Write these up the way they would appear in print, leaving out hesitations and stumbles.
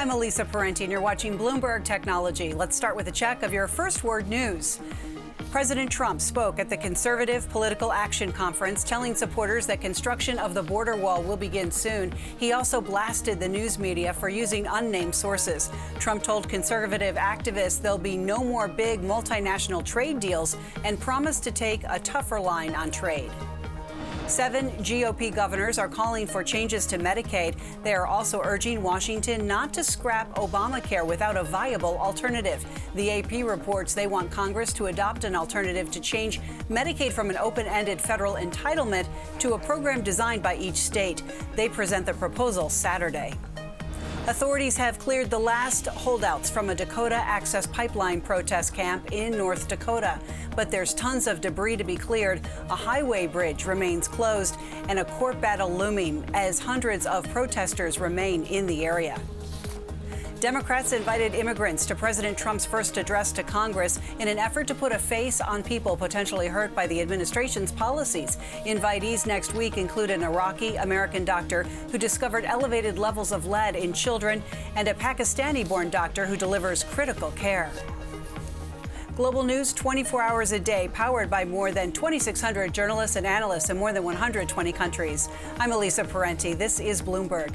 I'm Elisa Parenti, and you're watching Bloomberg Technology. Let's start with a check of your first word news. President Trump spoke at the Conservative Political Action Conference, telling supporters that construction of the border wall will begin soon. He also blasted the news media for using unnamed sources. Trump told conservative activists there'll be no more big multinational trade deals and promised to take a tougher line on trade. 7 GOP governors are calling for changes to Medicaid. They are also urging Washington not to scrap Obamacare without a viable alternative. The AP reports they want Congress to adopt an alternative to change Medicaid from an open-ended federal entitlement to a program designed by each state. They present the proposal Saturday. Authorities have cleared the last holdouts from a Dakota Access Pipeline protest camp in North Dakota. But there's tons of debris to be cleared. A highway bridge remains closed and a court battle looming as hundreds of protesters remain in the area. Democrats invited immigrants to President Trump's first address to Congress in an effort to put a face on people potentially hurt by the administration's policies. Invitees next week include an Iraqi-American doctor who discovered elevated levels of lead in children and a Pakistani-born doctor who delivers critical care. Global news 24 hours a day, powered by more than 2,600 journalists and analysts in more than 120 countries. I'm Elisa Parenti. This is Bloomberg.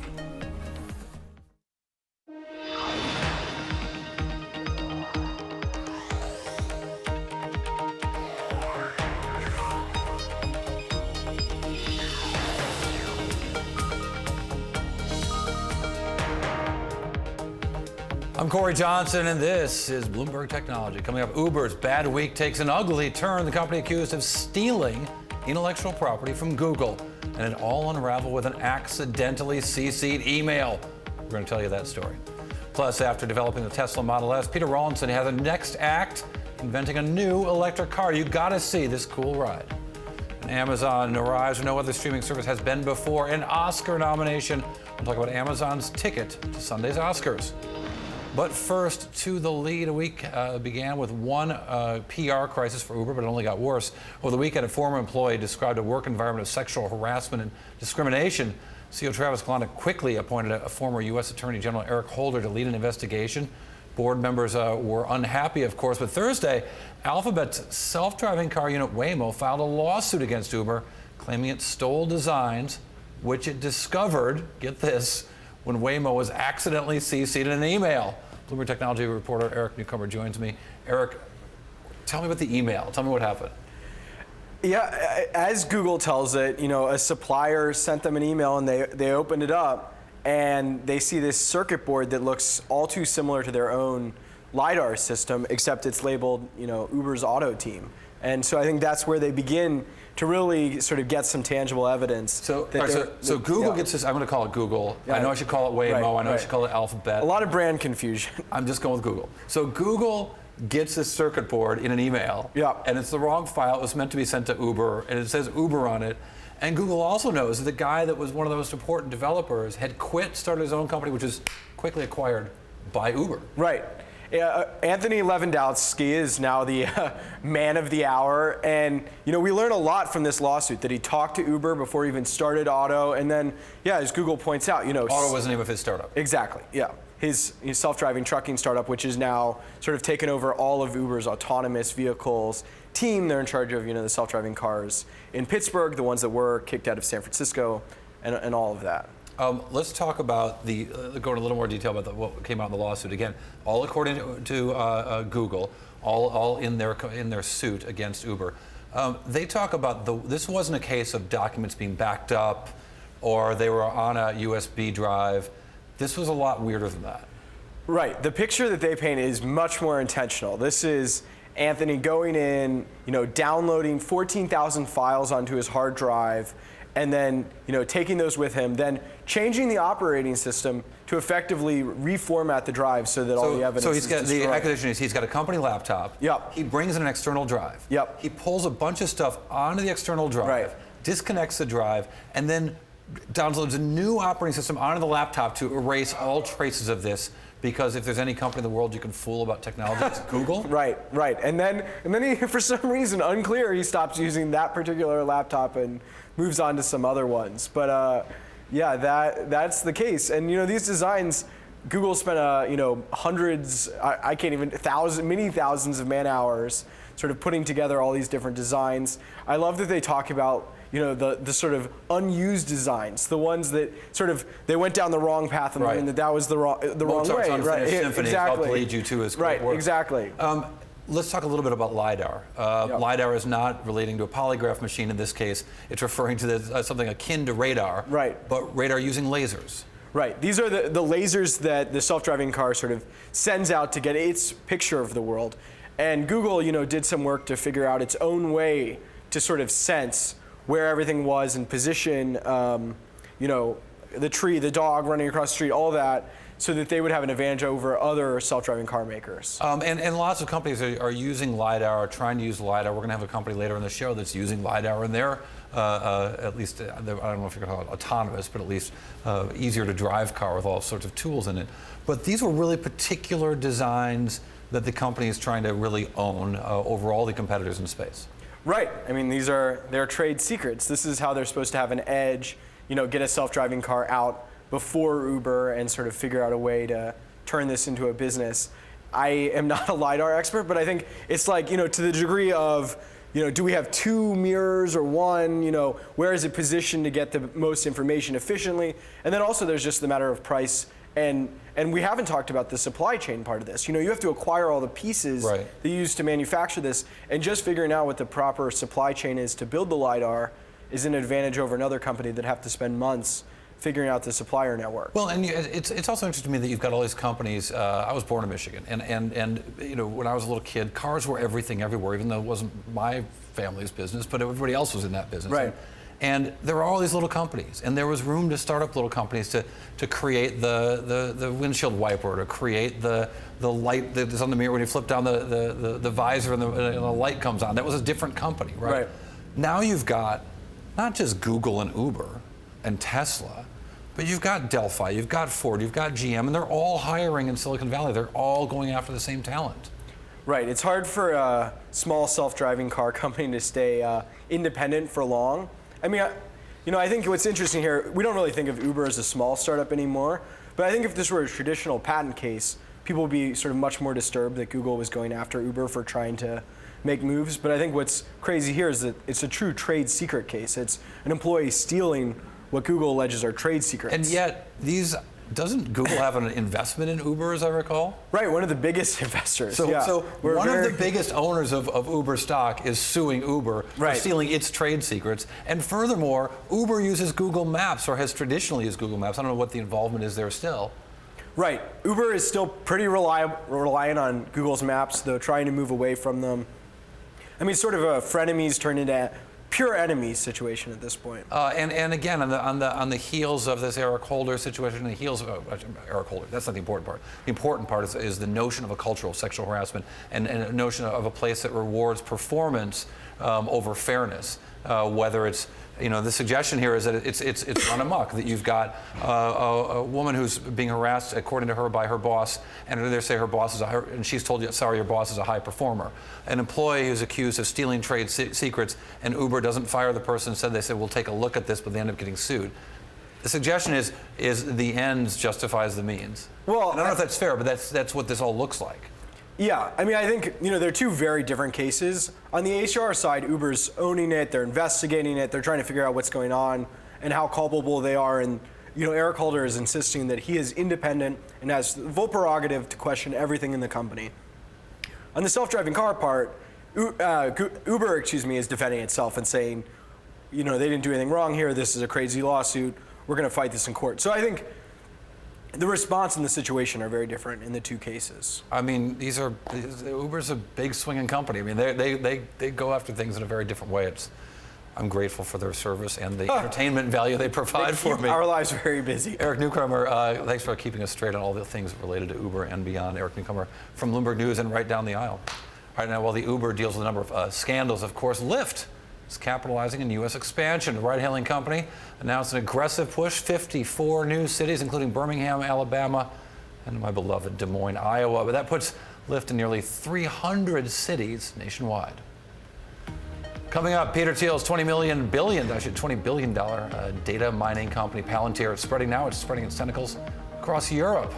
I'm Corey Johnson, and this is Bloomberg Technology. Coming up, Uber's bad week takes an ugly turn. The company accused of stealing intellectual property from Google, and it all unraveled with an accidentally CC'd email. We're going to tell you that story. Plus, after developing the Tesla Model S, Peter Rawlinson has a next act, inventing a new electric car. You got to see this cool ride. And Amazon arrives where no other streaming service has been before, an Oscar nomination. We'll talk about Amazon's ticket to Sunday's Oscars. But first, to the lead. A week began with one PR crisis for Uber, but it only got worse. Over the weekend, a former employee described a work environment of sexual harassment and discrimination. CEO Travis Kalanick quickly appointed a former U.S. Attorney General Eric Holder to lead an investigation. Board members were unhappy, of course, but Thursday, Alphabet's self-driving car unit Waymo filed a lawsuit against Uber, claiming it stole designs, which it discovered, get this, when Waymo was accidentally CC'd in an email. Bloomberg Technology reporter Eric Newcomer joins me. Eric, tell me about the email. Tell me what happened. Yeah, as Google tells it, a supplier sent them an email and they opened it up and they see this circuit board that looks all too similar to their own LiDAR system, except it's labeled, Uber's Auto Team. And so I think that's where they begin to really sort of get some tangible evidence. So Google gets this, I'm going to call it Google. Yeah. I know I should call it Waymo. I know I should call it Alphabet. A lot of brand confusion. I'm just going with Google. So Google gets this circuit board in an email, and it's the wrong file. It was meant to be sent to Uber, and it says Uber on it. And Google also knows that the guy that was one of the most important developers had quit, started his own company, which was quickly acquired by Uber. Right. Anthony Lewandowski is now the man of the hour, and we learn a lot from this lawsuit that he talked to Uber before he even started Auto, and then as Google points out, Auto was the name of his startup. Exactly, yeah, his self-driving trucking startup, which is now sort of taken over all of Uber's autonomous vehicles team. They're in charge of the self-driving cars in Pittsburgh, the ones that were kicked out of San Francisco, and all of that. Let's talk about go into a little more detail about what came out in the lawsuit. Again, all according to Google, all in their suit against Uber. They talk about this wasn't a case of documents being backed up or they were on a USB drive. This was a lot weirder than that. Right. The picture that they paint is much more intentional. This is Anthony going in, downloading 14,000 files onto his hard drive, and then taking those with him, then changing the operating system to effectively reformat the drive so that all the evidence is destroyed. The accusation is he's got a company laptop. Yep. He brings in an external drive. Yep. He pulls a bunch of stuff onto the external drive, right, disconnects the drive, and then downloads a new operating system onto the laptop to erase all traces of this. Because if there's any company in the world you can fool about technology, it's Google. Right. And then he, for some reason unclear, he stops using that particular laptop and moves on to some other ones. But that's the case. And these designs, Google spent hundreds, I can't even, many thousands of man hours sort of putting together all these different designs. I love that they talk about the sort of unused designs, the ones that sort of they went down the wrong path and learned that was the wrong way. Right, symphony helped lead you to his great work. Exactly. Let's talk a little bit about LiDAR. LiDAR is not relating to a polygraph machine in this case. It's referring to something akin to radar, but radar using lasers. Right. These are the lasers that the self-driving car sort of sends out to get its picture of the world. And Google, did some work to figure out its own way to sort of sense where everything was and position, the tree, the dog running across the street, all that, so that they would have an advantage over other self-driving car makers. And lots of companies are using LiDAR, or trying to use LiDAR. We're going to have a company later in the show that's using LiDAR in their, at least, I don't know if you're going to call it autonomous, but at least easier to drive car with all sorts of tools in it. But these were really particular designs that the company is trying to really own over all the competitors in space. Right. I mean, they're trade secrets. This is how they're supposed to have an edge, get a self-driving car out before Uber and sort of figure out a way to turn this into a business. I am not a LiDAR expert, but I think it's like, to the degree of, do we have two mirrors or one? Where is it positioned to get the most information efficiently? And then also there's just the matter of price. And we haven't talked about the supply chain part of this. You have to acquire all the pieces that you use to manufacture this, and just figuring out what the proper supply chain is to build the LiDAR is an advantage over another company that have to spend months figuring out the supplier network. Well, and it's also interesting to me that you've got all these companies. I was born in Michigan, and when I was a little kid, cars were everything everywhere, even though it wasn't my family's business, but everybody else was in that business. Right. And there were all these little companies, and there was room to start up little companies to create the windshield wiper, to create the light that's on the mirror when you flip down the visor and the light comes on. That was a different company, right? Now you've got not just Google and Uber and Tesla, but you've got Delphi, you've got Ford, you've got GM, and they're all hiring in Silicon Valley. They're all going after the same talent. Right. It's hard for a small self-driving car company to stay independent for long. I mean, I think what's interesting here, we don't really think of Uber as a small startup anymore, but I think if this were a traditional patent case, people would be sort of much more disturbed that Google was going after Uber for trying to make moves. But I think what's crazy here is that it's a true trade secret case. It's an employee stealing what Google alleges are trade secrets. And yet, doesn't Google have an investment in Uber, as I recall? Right, one of the biggest investors. So one of the biggest owners of Uber stock is suing Uber for stealing its trade secrets. And furthermore, Uber uses Google Maps, or has traditionally used Google Maps. I don't know what the involvement is there still. Right, Uber is still pretty reliant on Google's Maps, though trying to move away from them. I mean, sort of a frenemies turned into pure enemies situation at this point. And again, on the heels of this Eric Holder situation, the heels of Eric Holder, that's not the important part. The important part is the notion of a culture of sexual harassment and a notion of a place that rewards performance over fairness. Whether it's, the suggestion here is that it's run amok, that you've got a woman who's being harassed, according to her, by her boss, and they say her boss is and she's told you, sorry, your boss is a high performer. An employee who's accused of stealing trade secrets, and Uber doesn't fire the person. Instead, they say, we'll take a look at this, but they end up getting sued. The suggestion is the ends justifies the means. Well, and I don't know if that's fair, but that's what this all looks like. Yeah, I mean, I think, they're two very different cases. On the HR side, Uber's owning it, they're investigating it, they're trying to figure out what's going on and how culpable they are. And, Eric Holder is insisting that he is independent and has the full prerogative to question everything in the company. On the self-driving car part, Uber, is defending itself and saying, they didn't do anything wrong here, this is a crazy lawsuit, we're going to fight this in court. So I think the response and the situation are very different in the two cases. I mean, Uber's a big swinging company. I mean, they go after things in a very different way. I'm grateful for their service and the entertainment value they provide for me. Our lives very busy. Eric Newcomer, thanks for keeping us straight on all the things related to Uber and beyond. Eric Newcomer from Bloomberg News and right down the aisle. Right now, while the Uber deals with a number of scandals, of course, Lyft is capitalizing on U.S. expansion. The ride-hailing company announced an aggressive push, 54 new cities, including Birmingham, Alabama, and my beloved Des Moines, Iowa. But that puts Lyft in nearly 300 cities nationwide. Coming up, Peter Thiel's $20 billion data mining company Palantir is spreading its tentacles across Europe.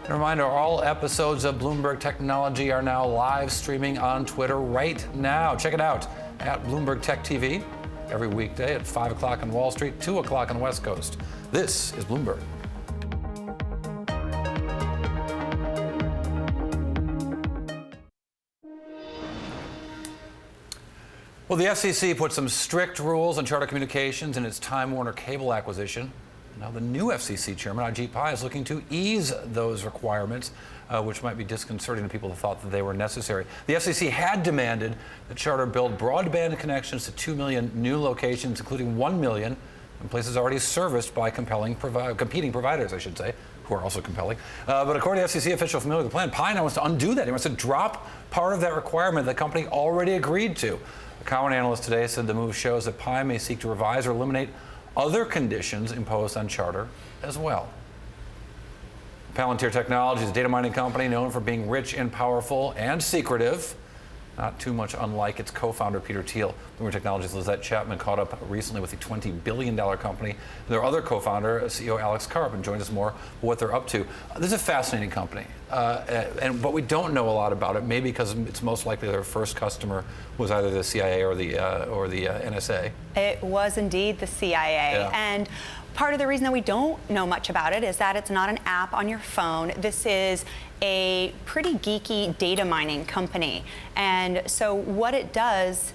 A reminder, all episodes of Bloomberg Technology are now live streaming on Twitter right now. Check it out at Bloomberg Tech TV every weekday at 5 o'clock on Wall Street, 2 o'clock on the West Coast. This is Bloomberg. Well, the FCC put some strict rules on Charter Communications in its Time Warner Cable acquisition. Now, the new FCC chairman, Ajit Pai, is looking to ease those requirements, which might be disconcerting to people who thought that they were necessary. The FCC had demanded that Charter build broadband connections to 2 million new locations, including 1 million in places already serviced by competing providers, I should say, who are also compelling. But according to FCC official familiar with the plan, Pai now wants to undo that. He wants to drop part of that requirement the company already agreed to. A Cowen analyst today said the move shows that Pai may seek to revise or eliminate other conditions imposed on Charter as well. Palantir Technology is a data mining company known for being rich and powerful and secretive, not too much unlike its co-founder Peter Thiel. Bloomberg Technology's Lizette Chapman caught up recently with the $20 billion company. And their other co-founder, CEO Alex Karp, and joined us more with what they're up to. This is a fascinating company, but we don't know a lot about it, maybe because it's most likely their first customer was either the CIA or the NSA. It was indeed the CIA. Yeah. And part of the reason that we don't know much about it is that it's not an app on your phone. This is a pretty geeky data mining company. And so what it does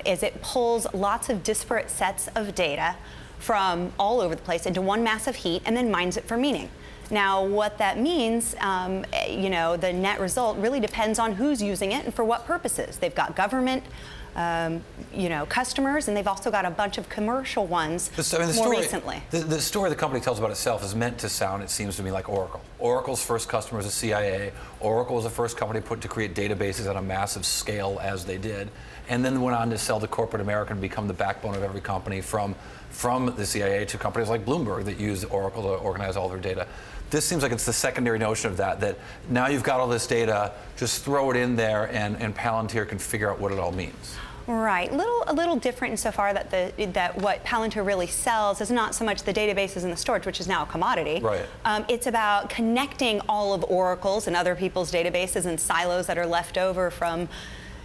is it pulls lots of disparate sets of data from all over the place into one massive heap and then mines it for meaning. Now, what that means, the net result really depends on who's using it and for what purposes. They've got government, customers, and they've also got a bunch of commercial ones more recently. The story the company tells about itself is meant to sound, it seems to me, like Oracle. Oracle's first customer was the CIA. Oracle was the first company put to create databases on a massive scale as they did, and then went on to sell to corporate America and become the backbone of every company from the CIA to companies like Bloomberg that use Oracle to organize all their data. This seems like it's the secondary notion of that now you've got all this data, just throw it in there and Palantir can figure out what it all means. Right, a little different insofar that what Palantir really sells is not so much the databases and the storage, which is now a commodity. Right. It's about connecting all of Oracle's and other people's databases and silos that are left over from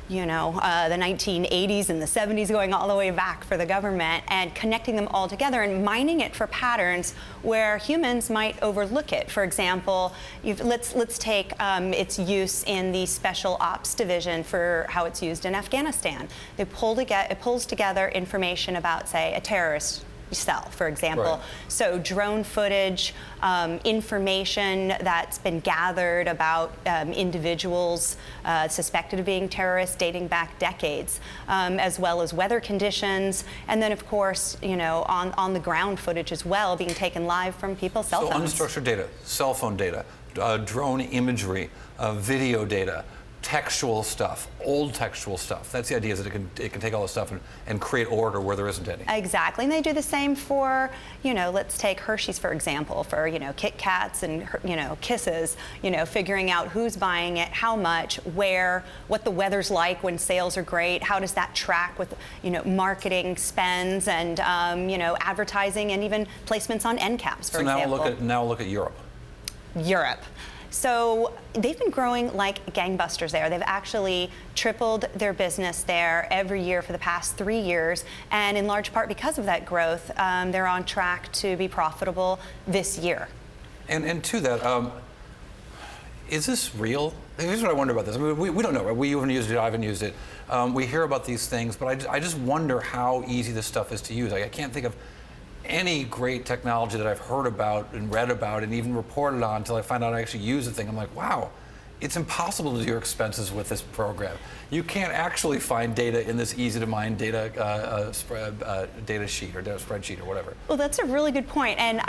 the 1980s and the 70s, going all the way back for the government, and connecting them all together and mining it for patterns where humans might overlook it. For example, let's take its use in the Special Ops Division for how it's used in Afghanistan. It pulls together information about, say, a terrorist cell, for example. Right. So drone footage, information that's been gathered about individuals suspected of being terrorists dating back decades, as well as weather conditions, and then of course, on the ground footage as well, being taken live from people's cell phones. So unstructured data, cell phone data, drone imagery, video data, textual stuff, old textual stuff. That's the idea, is that it can take all this stuff and create order where there isn't any. Exactly, and they do the same for, let's take Hershey's, for example, for, Kit Kats and, Kisses, figuring out who's buying it, how much, where, what the weather's like when sales are great, how does that track with, marketing spends and, advertising and even placements on end caps, for example. So now look at Europe. Europe. So they've been growing like gangbusters there. They've actually tripled their business there every year for the past 3 years. And in large part because of that growth, they're on track to be profitable this year. And to that, is this real? Here's what I wonder about this. I mean, we don't know. Right? We haven't used it. I haven't used it. We hear about these things, but I just wonder how easy this stuff is to use. I can't think of any great technology that I've heard about and read about and even reported on until I find out I actually use the thing. I'm like, wow, it's impossible to do your expenses with this program. You can't actually find data in this easy to mine data data sheet or data spreadsheet or whatever. Well, that's a really good point, and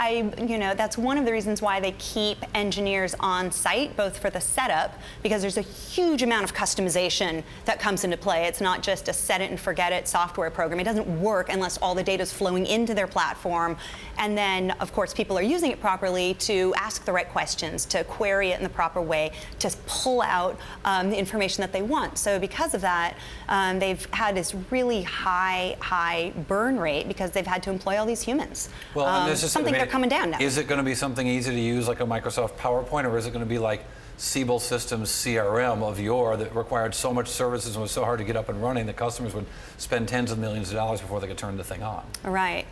that's one of the reasons why they keep engineers on site, both for the setup, because there's a huge amount of customization that comes into play. It's not just a set it and forget it software program. It doesn't work unless all the data is flowing into their platform, and then of course people are using it properly to ask the right questions, to query it in the proper way, to just pull out the information that they want. So because of that, they've had this really high burn rate because they've had to employ all these humans. Well, this is something they're coming down now. Is it going to be something easy to use like a Microsoft PowerPoint, or is it going to be like Siebel Systems CRM of yore that required so much services and was so hard to get up and running that customers would spend tens of millions of dollars before they could turn the thing on? Right.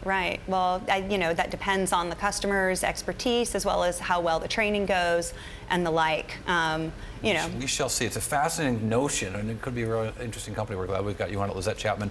Well, that depends on the customer's expertise as well as how well the training goes and the like. We shall see. It's a fascinating notion, and it could be a really interesting company. We're glad we've got you on it, Lizette Chapman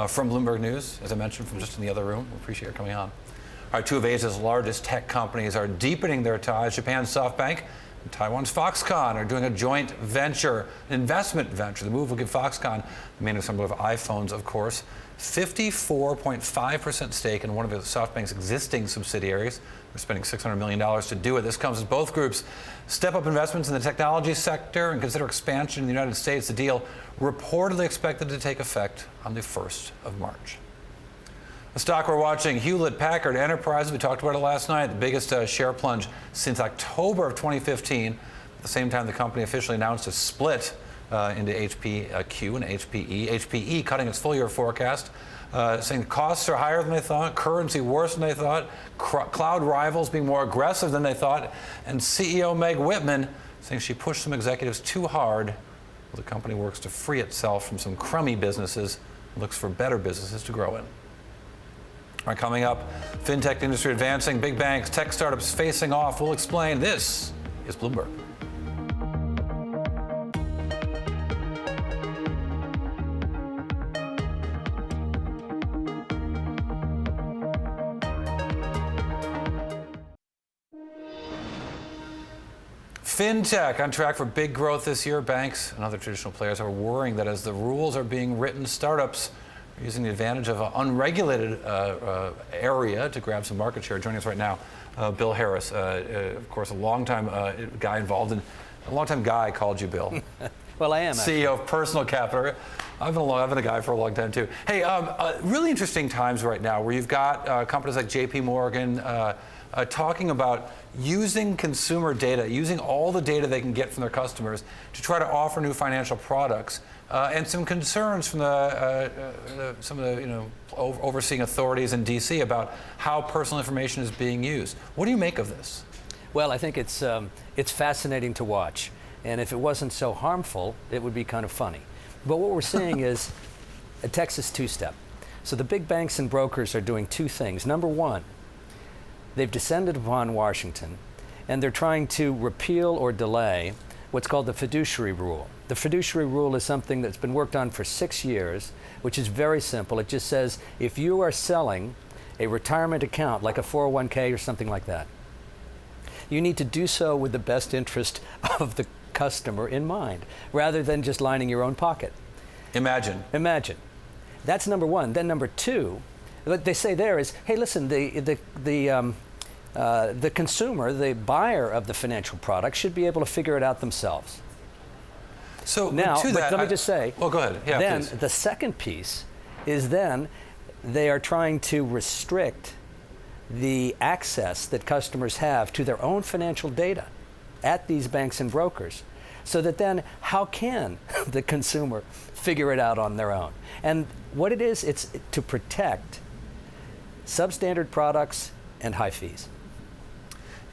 from Bloomberg News, as I mentioned, from just in the other room. We appreciate your coming on. All right, two of Asia's largest tech companies are deepening their ties. Japan's SoftBank and Taiwan's Foxconn are doing a joint venture, an investment venture. The move will give Foxconn, the main assembler of iPhones, of course, 54.5% stake in one of SoftBank's existing subsidiaries. They're spending $600 million to do it. This comes as both groups step up investments in the technology sector and consider expansion in the United States. The deal reportedly expected to take effect on the 1st of March. A stock we're watching, Hewlett-Packard Enterprise. We talked about it last night, the biggest share plunge since October of 2015. At the same time, the company officially announced a split into HPQ and HPE. HPE cutting its full-year forecast, saying costs are higher than they thought, currency worse than they thought, cloud rivals being more aggressive than they thought, and CEO Meg Whitman saying she pushed some executives too hard while the company works to free itself from some crummy businesses and looks for better businesses to grow in. All right, coming up, fintech industry advancing, big banks, tech startups facing off. We'll explain. This is Bloomberg. Fintech on track for big growth this year. Banks and other traditional players are worrying that as the rules are being written, startups are using the advantage of an unregulated area to grab some market share. Joining us right now, Bill Harris, of course, a longtime guy involved in, a longtime guy called you Bill. Well, I am. CEO of Personal Capital. I've been a guy for a long time too. Hey, really interesting times right now where you've got companies like JP Morgan talking about using consumer data, using all the data they can get from their customers to try to offer new financial products, and some concerns from some of the overseeing authorities in D.C. about how personal information is being used. What do you make of this? Well, I think it's fascinating to watch, and if it wasn't so harmful, it would be kind of funny. But what we're seeing is a Texas two-step. So the big banks and brokers are doing two things. Number one, they've descended upon Washington, and they're trying to repeal or delay what's called the fiduciary rule. The fiduciary rule is something that's been worked on for 6 years, which is very simple. It just says if you are selling a retirement account, like a 401k or something like that, you need to do so with the best interest of the customer in mind, rather than just lining your own pocket. Imagine. That's number one. Then number two, what they say there is, hey, listen, the consumer, the buyer of the financial product, should be able to figure it out themselves. So now, let me just say. Well, go ahead. Yeah, then please. The second piece is then they are trying to restrict the access that customers have to their own financial data at these banks and brokers, so that then how can the consumer figure it out on their own? And what it is, it's to protect substandard products and high fees.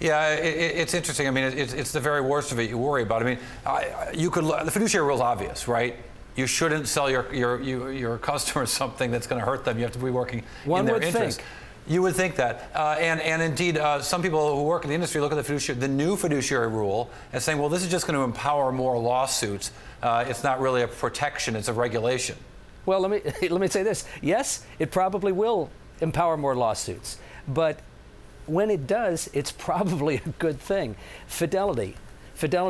Yeah, it's interesting. I mean, it's the very worst of it you worry about. I mean, the fiduciary rule is obvious, right? You shouldn't sell your customers something that's going to hurt them. You have to be working in their interest. You would think that, and indeed, some people who work in the industry look at the new fiduciary rule and saying, well, this is just going to empower more lawsuits. It's not really a protection; it's a regulation. Well, let me say this. Yes, it probably will empower more lawsuits, but when it does, it's probably a good thing. Fidelity,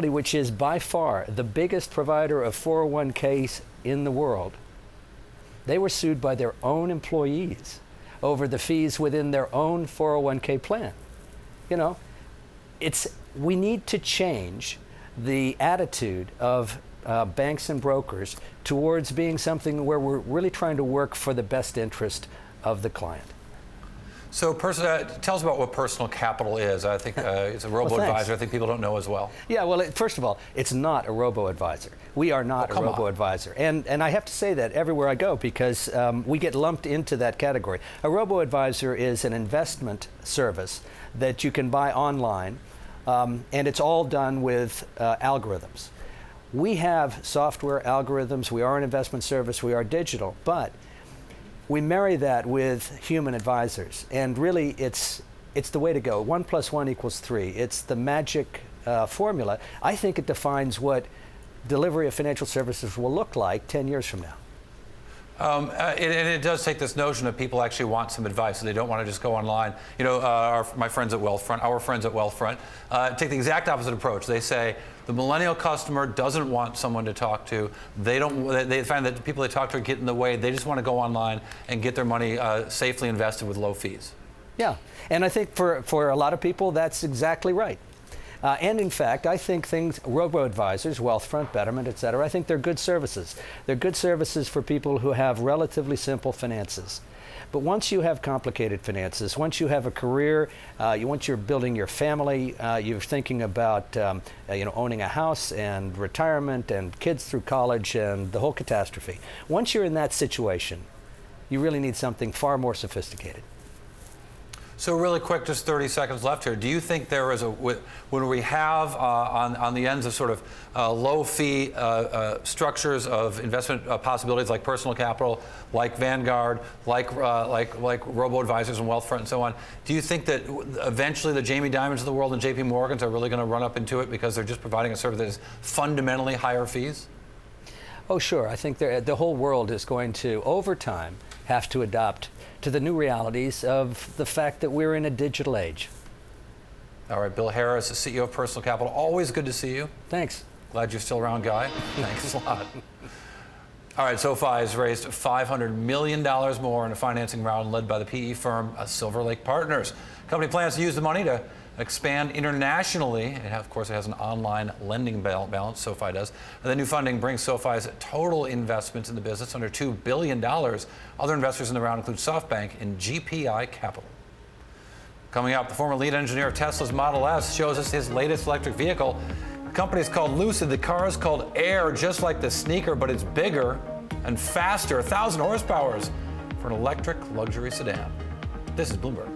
which is by far the biggest provider of 401ks in the world, they were sued by their own employees over the fees within their own 401k plan. We need to change the attitude of banks and brokers towards being something where we're really trying to work for the best interest of the client. So tell us about what Personal Capital is. I think it's a robo-advisor. I think people don't know as well. Yeah, well, first of all, it's not a robo-advisor. We are not a robo-advisor. And I have to say that everywhere I go because we get lumped into that category. A robo-advisor is an investment service that you can buy online, and it's all done with algorithms. We have software algorithms. We are an investment service. We are digital. But we marry that with human advisors, and really it's the way to go. 1 + 1 = 3. It's the magic formula. I think it defines what delivery of financial services will look like 10 years from now. And it does take this notion that people actually want some advice, so they don't want to just go online. You know, our friends at Wealthfront take the exact opposite approach. They say the millennial customer doesn't want someone to talk to. They find that the people they talk to get in the way. They just want to go online and get their money safely invested with low fees. Yeah, and I think for a lot of people, that's exactly right. And in fact, I think robo-advisors, Wealthfront, Betterment, et cetera, I think they're good services. They're good services for people who have relatively simple finances. But once you have complicated finances, once you have a career, once you're building your family, you're thinking about owning a house and retirement and kids through college and the whole catastrophe. Once you're in that situation, you really need something far more sophisticated. So really quick, just 30 seconds left here. Do you think there is when we have on the ends of sort of low fee structures of investment possibilities like Personal Capital, like Vanguard, like robo-advisors and Wealthfront and so on, do you think that eventually the Jamie Dimons of the world and JP Morgans are really going to run up into it because they're just providing a service that is fundamentally higher fees? Oh, sure. I think the whole world is going to, over time, have to adopt to the new realities of the fact that we're in a digital age. All right, Bill Harris, the CEO of Personal Capital. Always good to see you. Thanks. Glad you're still around, Guy. Thanks a lot. All right, SoFi has raised $500 million more in a financing round led by the PE firm Silver Lake Partners. The company plans to use the money to expand internationally. And of course, it has an online lending balance, SoFi does. And the new funding brings SoFi's total investments in the business under $2 billion. Other investors in the round include SoftBank and GPI Capital. Coming up, the former lead engineer of Tesla's Model S shows us his latest electric vehicle. The company is called Lucid. The car is called Air, just like the sneaker, but it's bigger and faster, 1,000 horsepower for an electric luxury sedan. This is Bloomberg.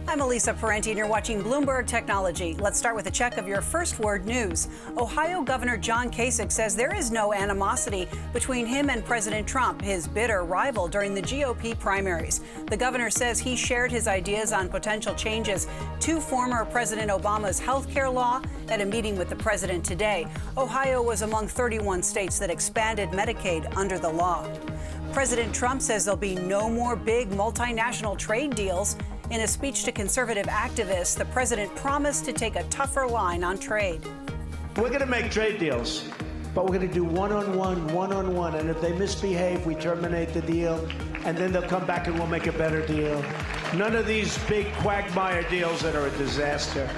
I'm Elisa Parenti, and you're watching Bloomberg Technology. Let's start with a check of your first word news. Ohio Governor John Kasich says there is no animosity between him and President Trump, his bitter rival during the GOP primaries. The governor says he shared his ideas on potential changes to former President Obama's health care law at a meeting with the president today. Ohio was among 31 states that expanded Medicaid under the law. President Trump says there'll be no more big multinational trade deals. In a speech to conservative activists, the president promised to take a tougher line on trade. We're going to make trade deals, but we're going to do one-on-one, and if they misbehave, we terminate the deal, and then they'll come back and we'll make a better deal. None of these big quagmire deals that are a disaster.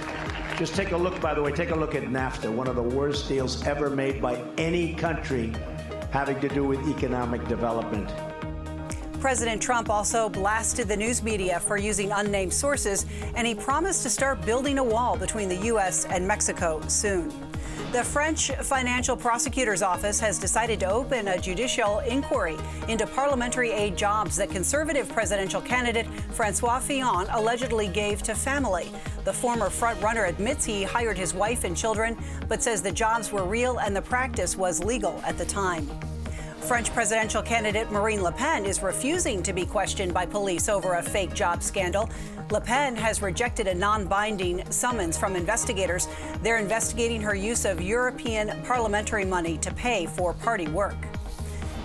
Just take a look, by the way, take a look at NAFTA, one of the worst deals ever made by any country having to do with economic development. President Trump also blasted the news media for using unnamed sources, and he promised to start building a wall between the U.S. and Mexico soon. The French Financial Prosecutor's Office has decided to open a judicial inquiry into parliamentary aid jobs that conservative presidential candidate Francois Fillon allegedly gave to family. The former frontrunner admits he hired his wife and children, but says the jobs were real and the practice was legal at the time. French presidential candidate Marine Le Pen is refusing to be questioned by police over a fake job scandal. Le Pen has rejected a non-binding summons from investigators. They're investigating her use of European parliamentary money to pay for party work.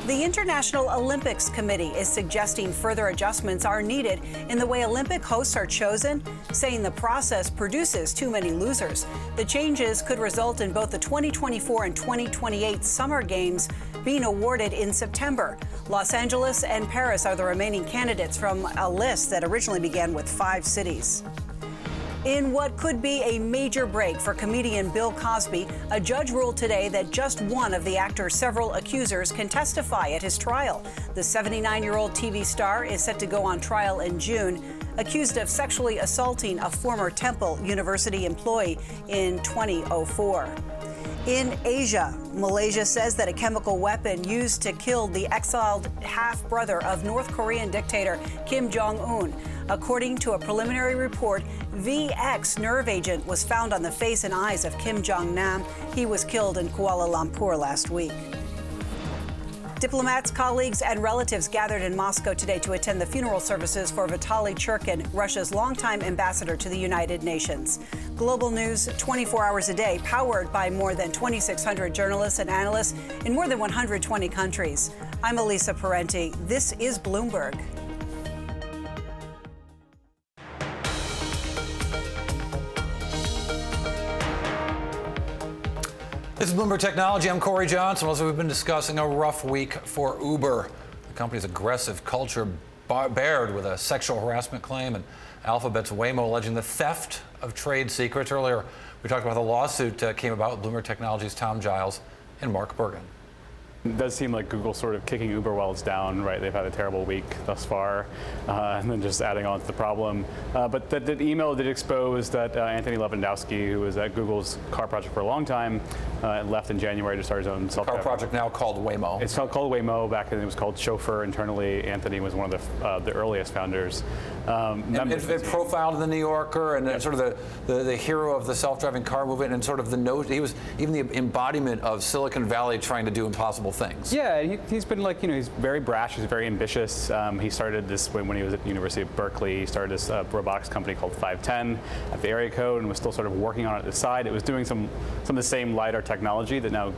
The International Olympics Committee is suggesting further adjustments are needed in the way Olympic hosts are chosen, saying the process produces too many losers. The changes could result in both the 2024 and 2028 Summer Games being awarded in September. Los Angeles and Paris are the remaining candidates from a list that originally began with 5 cities. In what could be a major break for comedian Bill Cosby, a judge ruled today that just one of the actor's several accusers can testify at his trial. The 79-year-old TV star is set to go on trial in June, accused of sexually assaulting a former Temple University employee in 2004. In Asia, Malaysia says that a chemical weapon used to kill the exiled half-brother of North Korean dictator Kim Jong-un. According to a preliminary report, VX nerve agent was found on the face and eyes of Kim Jong-nam. He was killed in Kuala Lumpur last week. Diplomats, colleagues, and relatives gathered in Moscow today to attend the funeral services for Vitaly Churkin, Russia's longtime ambassador to the United Nations. Global news 24 hours a day, powered by more than 2,600 journalists and analysts in more than 120 countries. I'm Elisa Parenti. This is Bloomberg. This is Bloomberg Technology. I'm Corey Johnson. Also, we've been discussing a rough week for Uber. The company's aggressive culture bared with a sexual harassment claim, and Alphabet's Waymo alleging the theft of trade secrets. Earlier, we talked about the lawsuit came about with Bloomberg Technology's Tom Giles and Mark Bergen. It does seem like Google's sort of kicking Uber while it's down, right? They've had a terrible week thus far, and then just adding on to the problem. But the email did expose that Anthony Lewandowski, who was at Google's car project for a long time, left in January to start his own self-driving car project now called Waymo. It's called Waymo. Back then it was called Chauffeur internally. Anthony was one of the earliest founders. It profiled in the New Yorker and sort of the hero of the self-driving car movement, and sort of the note. He was even the embodiment of Silicon Valley trying to do impossible things. Yeah, he's been like, he's very brash, he's very ambitious. He started this when he was at the University of Berkeley. He started this robotics company called 510 at the area code, and was still sort of working on it at the side. It was doing some of the same LiDAR technology that now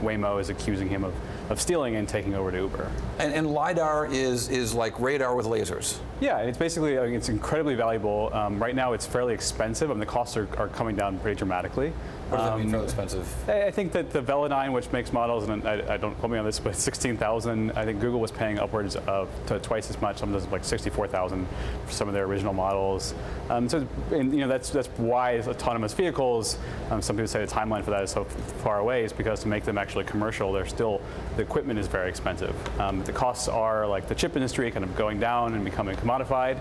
Waymo is accusing him of stealing and taking over to Uber. And LiDAR is like radar with lasers. Yeah, it's basically, it's incredibly valuable. Right now it's fairly expensive. I mean, the costs are coming down pretty dramatically. What does that mean, fairly expensive? I think that the Velodyne, which makes models, and I don't quote me on this, but $16,000. I think Google was paying upwards of to twice as much. Some of those like $64,000 for some of their original models. That's why autonomous vehicles. Some people say the timeline for that is so far away, is because to make them actually commercial, the equipment is very expensive. The costs are like the chip industry kind of going down and becoming commodified,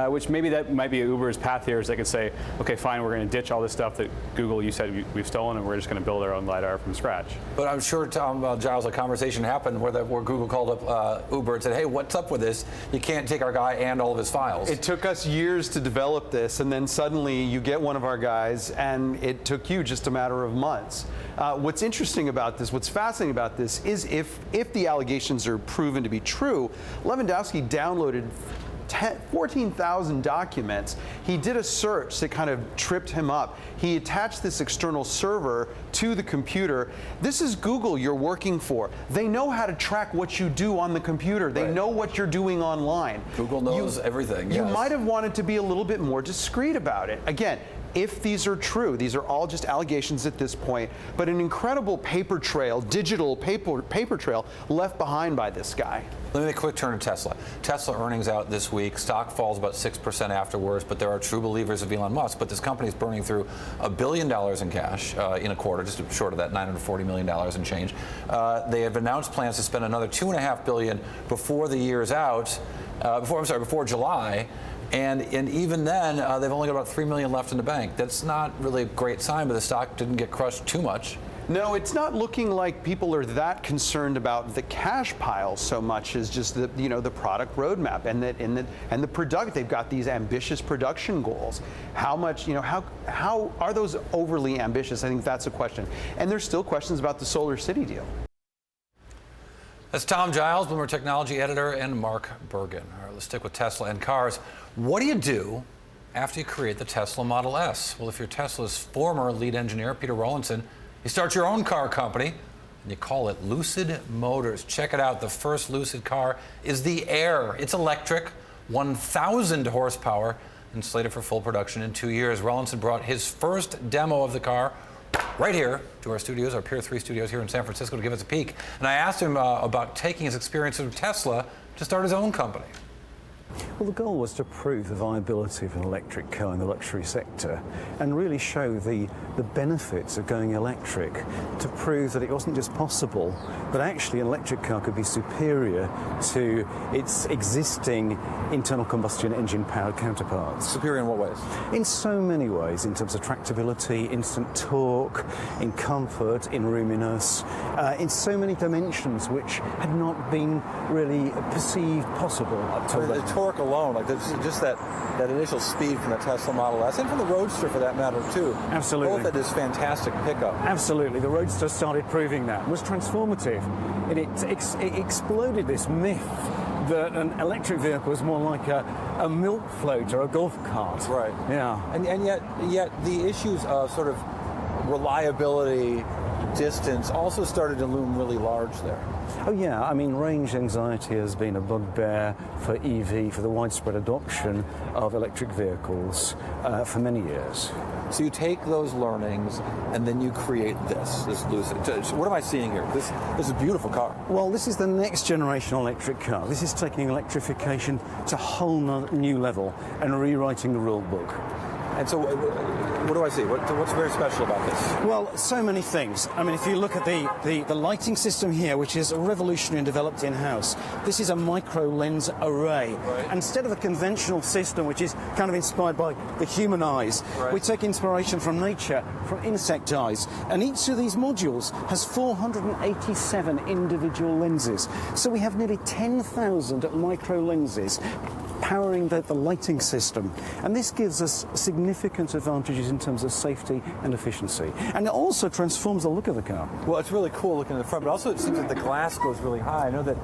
which maybe that might be Uber's path here, is they could say, okay, fine, we're going to ditch all this stuff that Google, you said we've stolen, and we're just going to build our own LiDAR from scratch. But I'm sure, Tom Giles, a conversation happened where Google called up Uber and said, hey, what's up with this? You can't take our guy and all of his files. It took us years to develop this, and then suddenly you get one of our guys, and it took you just a matter of months. What's interesting about this, what's fascinating about this, is if the allegations are proven to be true, Lewandowski downloaded 14,000 documents. He did a search that kind of tripped him up. He attached this external server to the computer. This is Google you're working for. They know how to track what you do on the computer. They know what you're doing online. Google knows everything. You might have wanted to be a little bit more discreet about it. Again, if these are true, these are all just allegations at this point, but an incredible paper trail, digital paper trail left behind by this guy. Let me make a quick turn to Tesla. Tesla earnings out this week. Stock falls about 6% afterwards, but there are true believers of Elon Musk. But this company is burning through $1 billion in cash in a quarter, just short of that, $940 million in change. They have announced plans to spend another $2.5 billion before the year's out, before July. And even then, they've only got about $3 million left in the bank. That's not really a great sign, but the stock didn't get crushed too much. No, it's not looking like people are that concerned about the cash pile so much as just the product roadmap and the product. They've got these ambitious production goals. How much, how are those overly ambitious? I think that's a question. And there's still questions about the Solar City deal. That's Tom Giles, Bloomberg Technology editor, and Mark Bergen. All right, let's stick with Tesla and cars. What do you do after you create the Tesla Model S? Well, if you're Tesla's former lead engineer, Peter Rawlinson, you start your own car company. and you call it Lucid Motors. Check it out. The first Lucid car is the Air. It's electric, 1,000 horsepower, and slated for full production in 2 years. Rawlinson brought his first demo of the car right here to our studios, our Pier 3 studios here in San Francisco, to give us a peek. And I asked him about taking his experience from Tesla to start his own company. Well, the goal was to prove the viability of an electric car in the luxury sector and really show the benefits of going electric, to prove that it wasn't just possible, but actually an electric car could be superior to its existing internal combustion engine powered counterparts. Superior in what ways? In so many ways, in terms of tractability, instant torque, in comfort, in roominess, in so many dimensions which had not been really perceived possible up to the torque alone, like just that initial speed from the Tesla Model S, and from the Roadster for that matter too. Absolutely. Both had this fantastic pickup. Absolutely. The Roadster started proving that. It was transformative. It exploded this myth that an electric vehicle is more like a milk float or a golf cart. Right. Yeah. And yet the issues of sort of reliability, distance also started to loom really large there. Oh yeah, I mean, range anxiety has been a bugbear for EV, for the widespread adoption of electric vehicles for many years. So you take those learnings and then you create this Lucid. What am I seeing here? This is a beautiful car. Well, this is the next generation electric car. This is taking electrification to a whole new level and rewriting the rule book. And so, what do I see? What's very special about this? Well, so many things. I mean, if you look at the lighting system here, which is revolutionary and developed in-house, this is a micro lens array. Right. Instead of a conventional system, which is kind of inspired by the human eyes, right, we take inspiration from nature, from insect eyes. And each of these modules has 487 individual lenses. So we have nearly 10,000 micro lenses powering the lighting system. And this gives us significant advantages in terms of safety and efficiency. And it also transforms the look of the car. Well, it's really cool looking in the front, but also it seems that the glass goes really high. I know that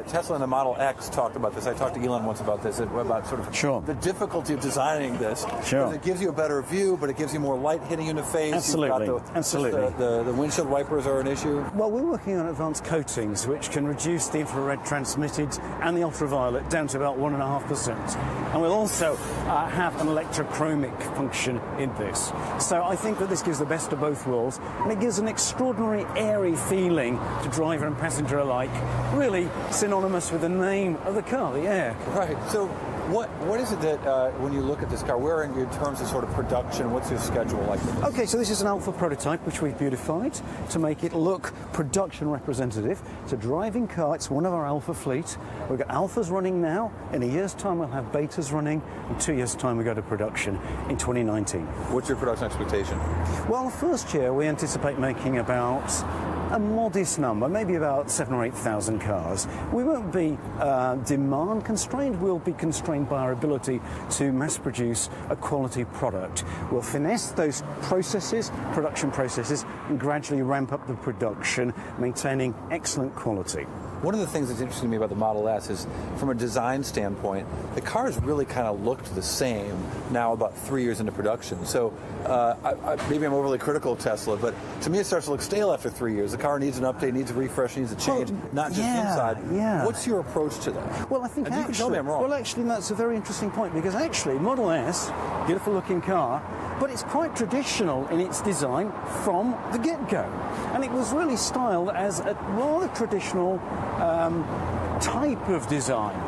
Tesla and the Model X talked about this. I talked to Elon once about this, about sort of the difficulty of designing this. Sure. It gives you a better view, but it gives you more light hitting you in the face. Absolutely. Absolutely. The windshield wipers are an issue. Well, we're working on advanced coatings which can reduce the infrared transmitted and the ultraviolet down to about 1.5%. And we'll also have an electrochromic function in this. So I think that this gives the best of both worlds, and it gives an extraordinary airy feeling to driver and passenger alike, really synonymous with the name of the car, the Air. Right. So what is it that, when you look at this car, where in terms of sort of production, what's your schedule like for this? Okay, so this is an alpha prototype which we've beautified to make it look production representative. It's a driving car. It's one of our alpha fleet. We've got alphas running now. In a year's time, we'll have betas running. In 2 years' time, we go to production in 2019. What's your production expectation? Well, the first year, we anticipate making about a modest number, maybe about 7,000 or 8,000 cars. We won't be demand constrained. We'll be constrained by our ability to mass produce a quality product. We'll finesse those processes, production processes, and gradually ramp up the production, maintaining excellent quality. One of the things that's interesting to me about the Model S is, from a design standpoint, the cars really kind of looked the same now about 3 years into production. So maybe I'm overly critical of Tesla, but to me it starts to look stale after 3 years. The car needs an update, needs a refresh, needs a change, not just inside. Yeah. What's your approach to that? Well, I think and you can tell me I'm wrong. Well, actually, that's a very interesting point, because actually Model S, beautiful looking car, but it's quite traditional in its design from the get-go. And it was really styled as a rather traditional type of design.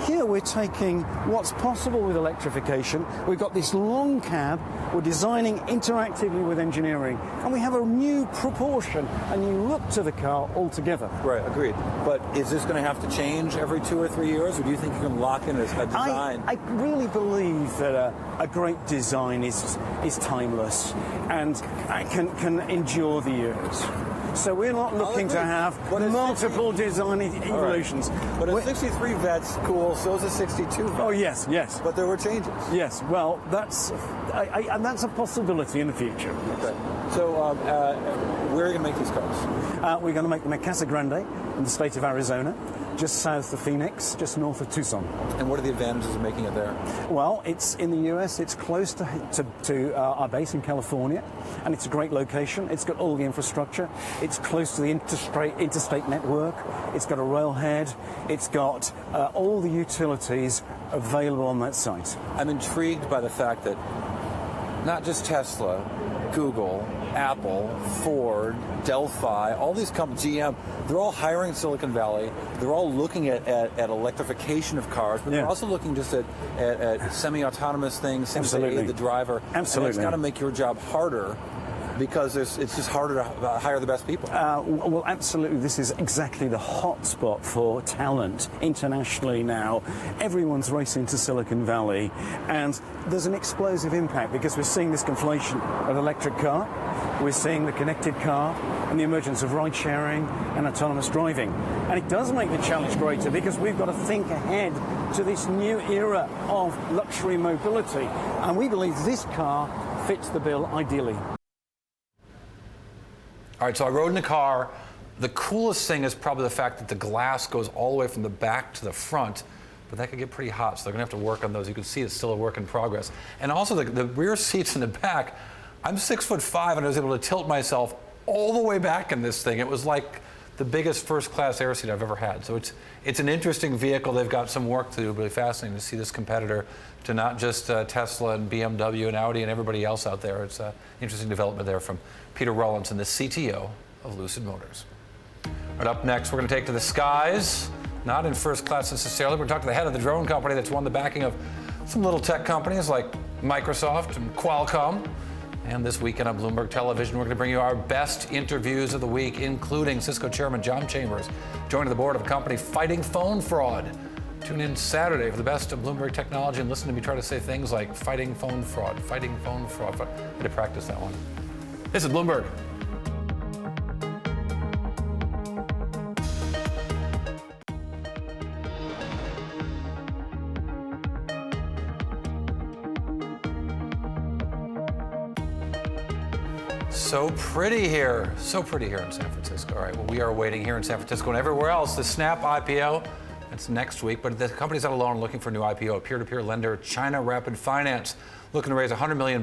Here we're taking what's possible with electrification. We've got this long cab. We're designing interactively with engineering. And we have a new proportion, a new look to the car altogether. Right, agreed. But is this going to have to change every 2 or 3 years, or do you think you can lock in a design? I really believe that a great design is timeless and can endure the years. So we're not looking to have multiple design evolutions. Right. But a 63 Vet's cool, so is a 62 Vet. Oh, yes. But there were changes. Yes, well, that's a possibility in the future. Okay. So where are you going to make these cars? We're going to make them at Casa Grande in the state of Arizona. just south of Phoenix, just north of Tucson. And what are the advantages of making it there? Well, it's in the US, it's close to our base in California, and it's a great location. It's got all the infrastructure. It's close to the interstate network. It's got a railhead. It's got all the utilities available on that site. I'm intrigued by the fact that not just Tesla, Google, Apple, Ford, Delphi, all these companies, GM, they're all hiring Silicon Valley. They're all looking at electrification of cars, but they're also looking just at semi-autonomous things that aid the driver. Absolutely. And it's got to make your job harder because it's just harder to hire the best people. Well, absolutely. This is exactly the hot spot for talent internationally now. Everyone's racing to Silicon Valley, and there's an explosive impact because we're seeing this conflation of electric car, we're seeing the connected car, and the emergence of ride-sharing and autonomous driving. And it does make the challenge greater because we've got to think ahead to this new era of luxury mobility. And we believe this car fits the bill ideally. All right, so I rode in the car. The coolest thing is probably the fact that the glass goes all the way from the back to the front, but that could get pretty hot, so they're gonna have to work on those. You can see it's still a work in progress. And also the rear seats in the back, I'm 6'5", and I was able to tilt myself all the way back in this thing. It was like the biggest first-class air seat I've ever had. So it's an interesting vehicle. They've got some work to do. Really fascinating to see this competitor to not just Tesla and BMW and Audi and everybody else out there. It's an interesting development there from Peter Rawlinson, the CTO of Lucid Motors. Right, up next, we're going to take to the skies, not in first class necessarily. We're going to talk to the head of the drone company that's won the backing of some little tech companies like Microsoft and Qualcomm. And this weekend on Bloomberg Television, we're going to bring you our best interviews of the week, including Cisco Chairman John Chambers, joining the board of a company fighting phone fraud. Tune in Saturday for the best of Bloomberg Technology and listen to me try to say things like fighting phone fraud, fighting phone fraud. I had to practice that one. This is Bloomberg. So pretty here in San Francisco. All right, well, we are waiting here in San Francisco and everywhere else. The Snap IPO, that's next week, but the company's not alone looking for a new IPO. A peer-to-peer lender, China Rapid Finance, looking to raise $100 million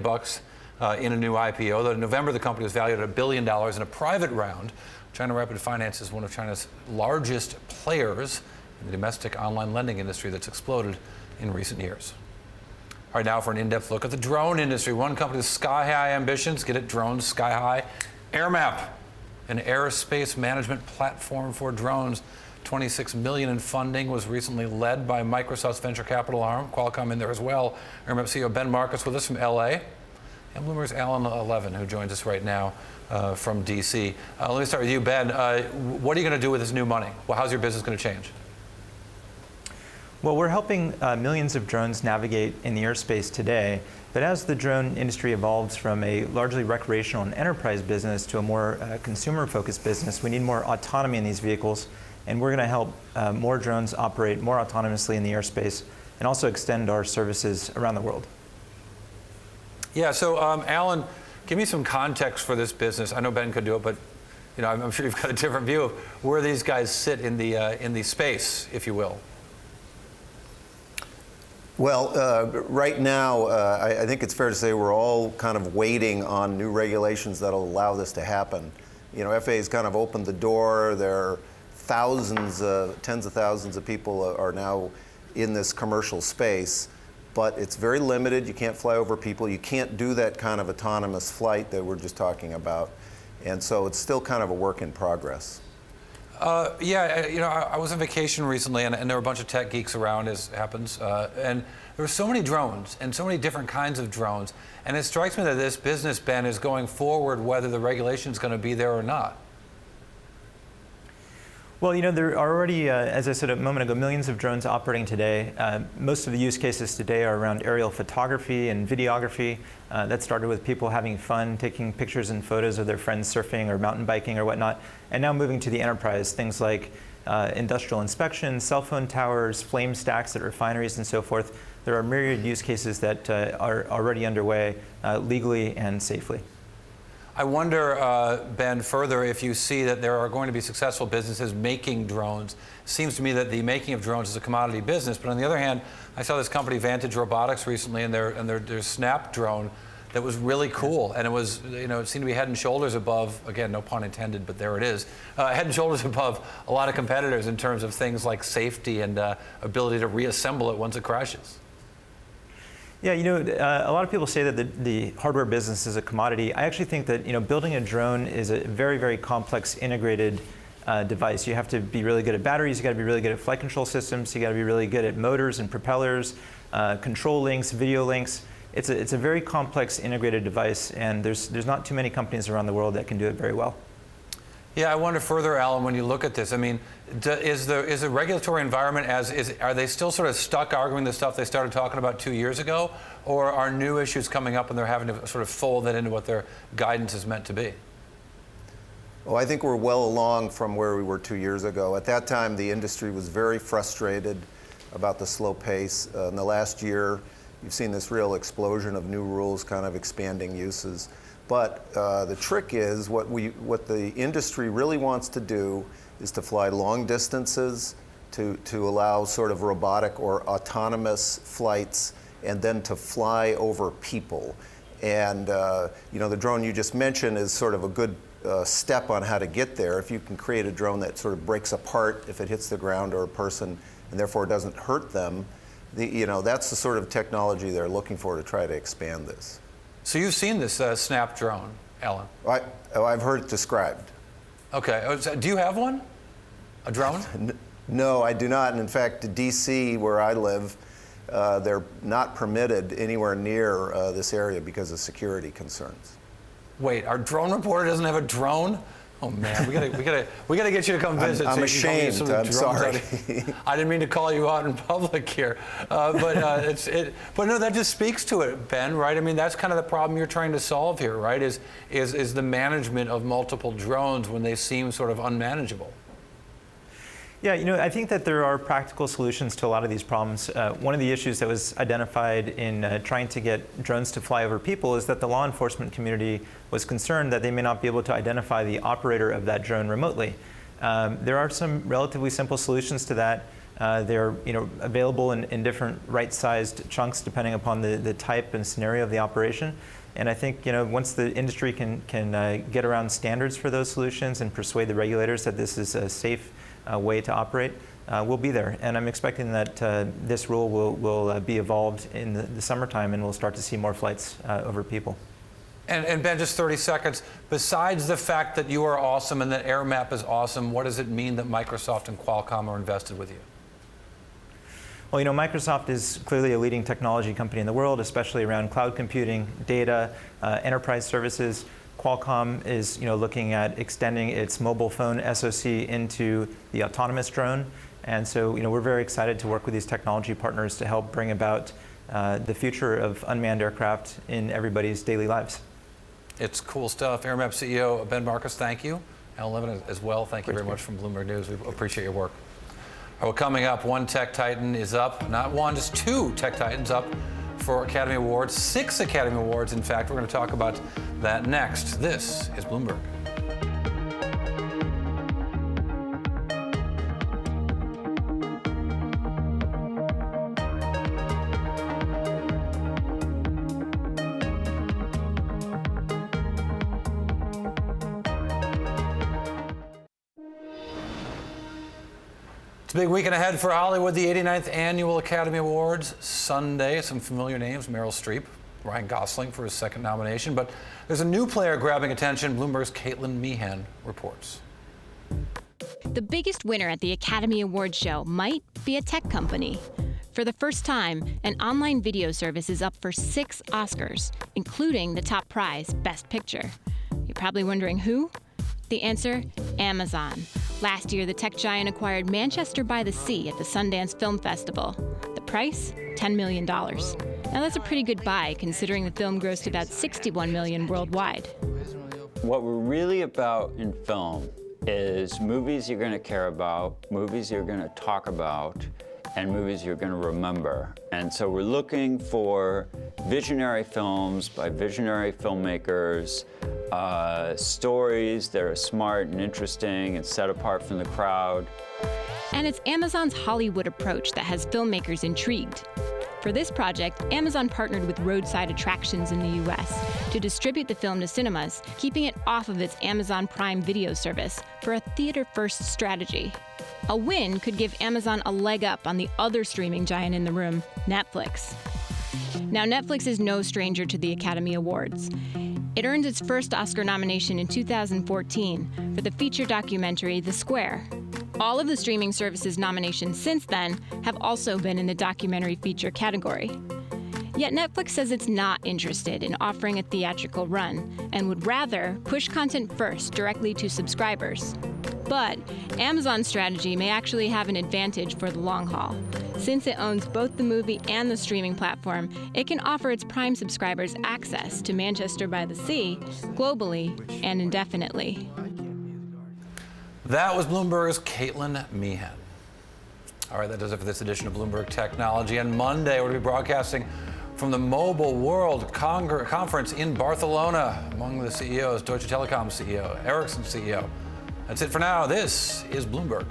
in a new IPO. In November, the company was valued at $1 billion in a private round. China Rapid Finance is one of China's largest players in the domestic online lending industry that's exploded in recent years. All right, now for an in-depth look at the drone industry. One company with sky-high ambitions, get it, drones sky-high. AirMap, an aerospace management platform for drones. $26 million in funding was recently led by Microsoft's venture capital arm, Qualcomm in there as well. AirMap CEO Ben Marcus with us from LA, and Bloomberg's Alan Levin, who joins us right now from DC. Let me start with you, Ben. What are you going to do with this new money? Well, how's your business going to change? Well, we're helping millions of drones navigate in the airspace today, but as the drone industry evolves from a largely recreational and enterprise business to a more consumer-focused business, we need more autonomy in these vehicles, and we're going to help more drones operate more autonomously in the airspace and also extend our services around the world. Yeah, so Alan, give me some context for this business. I know Ben could do it, but I'm sure you've got a different view of where these guys sit in the space, if you will. Well, right now, I think it's fair to say we're all kind of waiting on new regulations that'll allow this to happen. FAA's kind of opened the door. There are thousands, tens of thousands of people are now in this commercial space, but it's very limited. You can't fly over people. You can't do that kind of autonomous flight that we're just talking about. And so it's still kind of a work in progress. I was on vacation recently, and there were a bunch of tech geeks around, as happens, and there were so many drones and so many different kinds of drones, and it strikes me that this business, Ben, is going forward whether the regulation is going to be there or not. Well, there are already, as I said a moment ago, millions of drones operating today. Most of the use cases today are around aerial photography and videography. That started with people having fun, taking pictures and photos of their friends surfing or mountain biking or whatnot, and now moving to the enterprise, things like industrial inspection, cell phone towers, flame stacks at refineries, and so forth. There are myriad use cases that are already underway legally and safely. I wonder, Ben, further, if you see that there are going to be successful businesses making drones. It seems to me that the making of drones is a commodity business, but on the other hand, I saw this company Vantage Robotics recently, and their Snap drone that was really cool, and it was, it seemed to be head and shoulders above, again, no pun intended, but there it is, head and shoulders above a lot of competitors in terms of things like safety and ability to reassemble it once it crashes. Yeah, a lot of people say that the hardware business is a commodity. I actually think that building a drone is a very, very complex integrated device. You have to be really good at batteries. You got to be really good at flight control systems. You got to be really good at motors and propellers, control links, video links. It's a very complex integrated device, and there's not too many companies around the world that can do it very well. Yeah, I wonder further, Alan, when you look at this, I mean, is the regulatory environment are they still sort of stuck arguing the stuff they started talking about 2 years ago, or are new issues coming up and they're having to sort of fold that into what their guidance is meant to be? Well, I think we're well along from where we were 2 years ago. At that time, the industry was very frustrated about the slow pace. In the last year, you've seen this real explosion of new rules kind of expanding uses. But the trick is what the industry really wants to do is to fly long distances, to allow sort of robotic or autonomous flights, and then to fly over people. And the drone you just mentioned is sort of a good step on how to get there. If you can create a drone that sort of breaks apart if it hits the ground or a person, and therefore doesn't hurt them, that's the sort of technology they're looking for to try to expand this. So you've seen this Snap drone, Alan? I've heard it described. Okay. Do you have one? A drone? No, I do not. And in fact, D.C., where I live, they're not permitted anywhere near this area because of security concerns. Wait, our drone reporter doesn't have a drone? Oh man, we gotta get you to come visit. I'm ashamed. I'm sorry. I didn't mean to call you out in public here, but no, that just speaks to it, Ben. Right? I mean, that's kind of the problem you're trying to solve here, right? Is the management of multiple drones when they seem sort of unmanageable. Yeah, I think that there are practical solutions to a lot of these problems. One of the issues that was identified in trying to get drones to fly over people is that the law enforcement community was concerned that they may not be able to identify the operator of that drone remotely. There are some relatively simple solutions to that. They're available in different right-sized chunks depending upon the type and scenario of the operation. And I think once the industry can get around standards for those solutions and persuade the regulators that this is a safe way to operate, we'll be there. And I'm expecting that this rule will be evolved in the summertime, and we'll start to see more flights over people. And Ben, just 30 seconds. Besides the fact that you are awesome and that AirMap is awesome, what does it mean that Microsoft and Qualcomm are invested with you? Well, Microsoft is clearly a leading technology company in the world, especially around cloud computing, data, enterprise services. Qualcomm is looking at extending its mobile phone SoC into the autonomous drone. And so we're very excited to work with these technology partners to help bring about the future of unmanned aircraft in everybody's daily lives. It's cool stuff. AirMap CEO Ben Marcus, thank you. Alan Levin as well, thank you very much from Bloomberg News. We appreciate your work. All right, well, coming up, one tech titan is up. Not one, just two tech titans up for Academy Awards, 6 Academy Awards, in fact. We're going to talk about that next. This is Bloomberg. It's a big weekend ahead for Hollywood, the 89th Annual Academy Awards. Sunday, some familiar names, Meryl Streep, Ryan Gosling for his second nomination. But there's a new player grabbing attention. Bloomberg's Caitlin Meehan reports. The biggest winner at the Academy Awards show might be a tech company. For the first time, an online video service is up for 6 Oscars, including the top prize, Best Picture. You're probably wondering who? The answer, Amazon. Last year, the tech giant acquired Manchester by the Sea at the Sundance Film Festival. The price, $10 million. Now that's a pretty good buy, considering the film grossed about $61 million worldwide. What we're really about in film is movies you're going to care about, movies you're going to talk about, and movies you're going to remember. And so we're looking for visionary films by visionary filmmakers, stories that are smart and interesting and set apart from the crowd. And it's Amazon's Hollywood approach that has filmmakers intrigued. For this project, Amazon partnered with Roadside Attractions in the US to distribute the film to cinemas, keeping it off of its Amazon Prime Video service for a theater-first strategy. A win could give Amazon a leg up on the other streaming giant in the room, Netflix. Now, Netflix is no stranger to the Academy Awards. It earned its first Oscar nomination in 2014 for the feature documentary The Square. All of the streaming services nominations since then have also been in the documentary feature category. Yet Netflix says it's not interested in offering a theatrical run and would rather push content first directly to subscribers. But Amazon's strategy may actually have an advantage for the long haul. Since it owns both the movie and the streaming platform, it can offer its Prime subscribers access to Manchester by the Sea globally and indefinitely. That was Bloomberg's Caitlin Meehan. All right, that does it for this edition of Bloomberg Technology. And Monday, we'll be broadcasting from the Mobile World Conference in Barcelona. Among the CEOs, Deutsche Telekom CEO, Ericsson CEO. That's it for now. This is Bloomberg.